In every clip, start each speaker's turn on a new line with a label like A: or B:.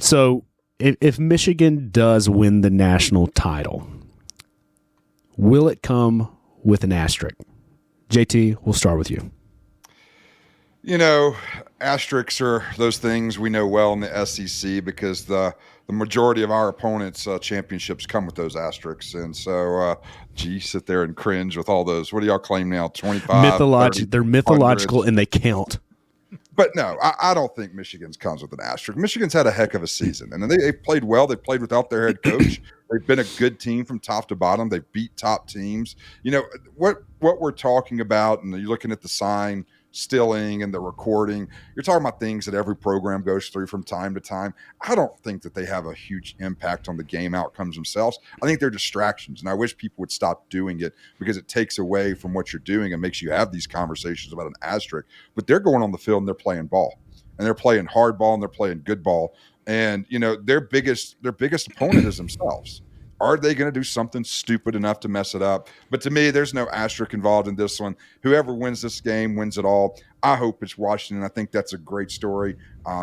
A: So if Michigan does win the national title, will it come with an asterisk? JT, we'll start with you.
B: You know, asterisks are those things we know well in the SEC because the majority of our opponents' championships come with those asterisks. And so, sit there and cringe with all those. What do y'all claim now? 25?
A: They're mythological and they count.
B: But no, I don't think Michigan's comes with an asterisk. Michigan's had a heck of a season, and they played well. They played without their head coach. They've been a good team from top to bottom. They beat top teams. You know, what we're talking about, and you're looking at the sign stealing and the recording, you're talking about things that every program goes through from time to time. I don't think that they have a huge impact on the game outcomes themselves. I think they're distractions, and I wish people would stop doing it because it takes away from what you're doing and makes you have these conversations about an asterisk. But they're going on the field and they're playing ball, and they're playing hard ball, and they're playing good ball. And, you know, their biggest opponent is themselves. Are they going to do something stupid enough to mess it up? But to me, there's no asterisk involved in this one. Whoever wins this game wins it all. I hope it's Washington. I think that's a great story.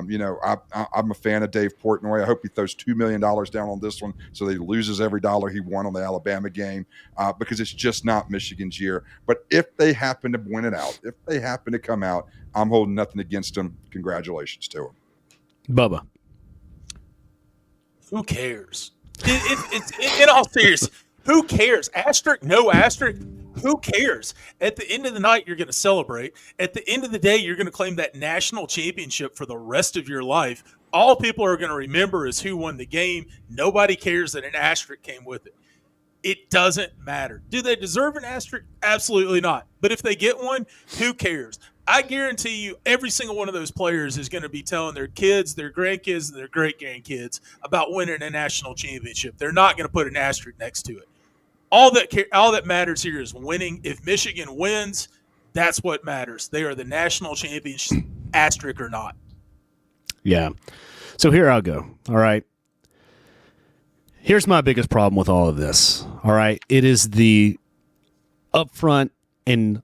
B: You know, I'm a fan of Dave Portnoy. I hope he throws $2 million down on this one so that he loses every dollar he won on the Alabama game because it's just not Michigan's year. But if they happen to win it out, if they happen to come out, I'm holding nothing against them. Congratulations to them.
A: Bubba.
C: Who cares? In all seriousness, who cares? Asterisk, no asterisk, who cares? At the end of the night, you're going to celebrate. At the end of the day, you're going to claim that national championship for the rest of your life. All people are going to remember is who won the game. Nobody cares that an asterisk came with it. It doesn't matter. Do they deserve an asterisk? Absolutely not. But if they get one, who cares? I guarantee you every single one of those players is going to be telling their kids, their grandkids, and their great-grandkids about winning a national championship. They're not going to put an asterisk next to it. All that matters here is winning. If Michigan wins, that's what matters. They are the national champions, asterisk or not.
A: Yeah. So here I'll go. All right. Here's my biggest problem with all of this. All right. It is the upfront and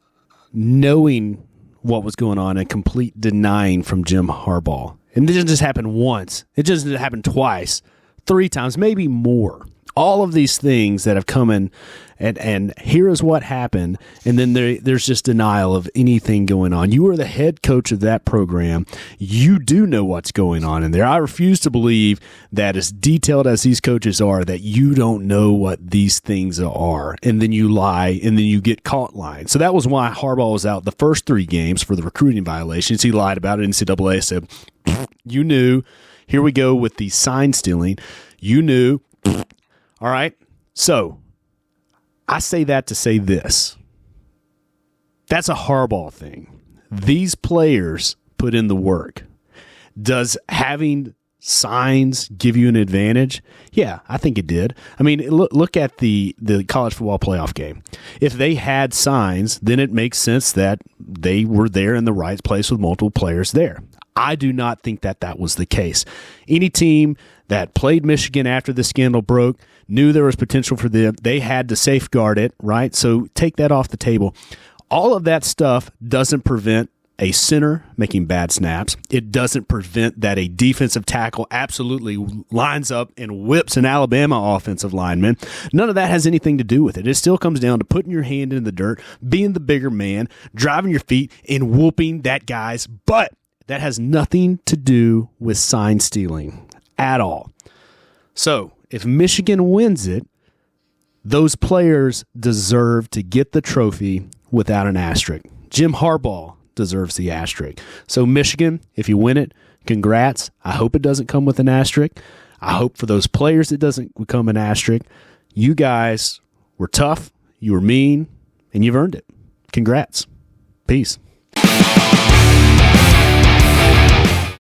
A: knowing what was going on and complete denying from Jim Harbaugh. And it didn't just happen once. It just happened twice, 3 times, maybe more. All of these things that have come in, and here is what happened, and then there's just denial of anything going on. You are the head coach of that program. You do know what's going on in there. I refuse to believe that as detailed as these coaches are, that you don't know what these things are, and then you lie, and then you get caught lying. So that was why Harbaugh was out the first 3 games for the recruiting violations. He lied about it. NCAA said, you knew. Here we go with the sign stealing. You knew. All right, so I say that to say this. That's a Harbaugh thing. These players put in the work. Does having signs give you an advantage? Yeah, I think it did. I mean, look at the college football playoff game. If they had signs, then it makes sense that they were there in the right place with multiple players there. I do not think that was the case. Any team that played Michigan after the scandal broke knew there was potential for them. They had to safeguard it, right? So take that off the table. All of that stuff doesn't prevent a center making bad snaps. It doesn't prevent that a defensive tackle absolutely lines up and whips an Alabama offensive lineman. None of that has anything to do with it. It still comes down to putting your hand in the dirt, being the bigger man, driving your feet, and whooping that guy's butt. That has nothing to do with sign stealing at all. So if Michigan wins it, those players deserve to get the trophy without an asterisk. Jim Harbaugh deserves the asterisk. So Michigan, if you win it, congrats. I hope it doesn't come with an asterisk. I hope for those players it doesn't become an asterisk. You guys were tough, you were mean, and you've earned it. Congrats. Peace.